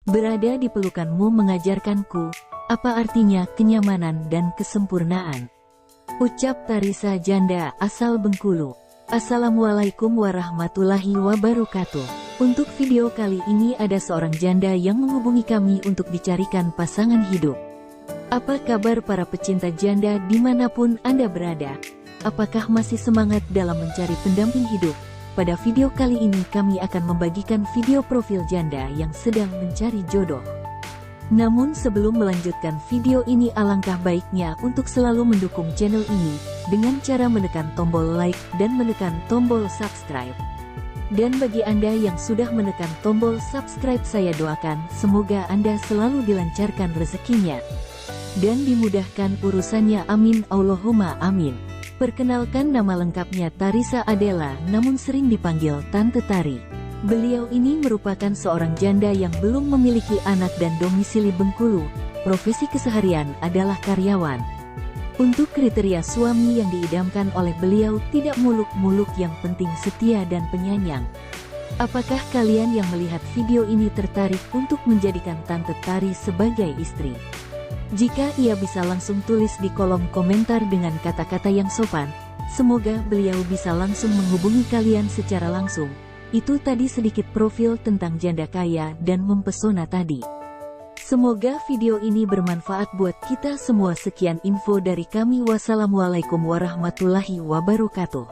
Berada di pelukanmu mengajarkanku, apa artinya kenyamanan dan kesempurnaan. Ucap Tarisa janda asal Bengkulu. Assalamualaikum warahmatullahi wabarakatuh. Untuk video kali ini ada seorang janda yang menghubungi kami untuk dicarikan pasangan hidup. Apa kabar para pecinta janda dimanapun Anda berada? Apakah masih semangat dalam mencari pendamping hidup? Pada video kali ini kami akan membagikan video profil janda yang sedang mencari jodoh. Namun sebelum melanjutkan video ini, alangkah baiknya untuk selalu mendukung channel ini dengan cara menekan tombol like dan menekan tombol subscribe. Dan bagi Anda yang sudah menekan tombol subscribe, saya doakan semoga Anda selalu dilancarkan rezekinya dan dimudahkan urusannya, amin Allahumma amin. Perkenalkan, nama lengkapnya Tarisa Adela, namun sering dipanggil Tante Tari. Beliau ini merupakan seorang janda yang belum memiliki anak dan domisili Bengkulu. Profesi keseharian adalah karyawan. Untuk kriteria suami yang diidamkan oleh beliau, tidak muluk-muluk, yang penting setia dan penyayang. Apakah kalian yang melihat video ini tertarik untuk menjadikan Tante Tari sebagai istri? Jika iya, bisa langsung tulis di kolom komentar dengan kata-kata yang sopan. Semoga beliau bisa langsung menghubungi kalian secara langsung. Itu tadi sedikit profil tentang janda kaya dan mempesona tadi. Semoga video ini bermanfaat buat kita semua. Sekian info dari kami. Wassalamualaikum warahmatullahi wabarakatuh.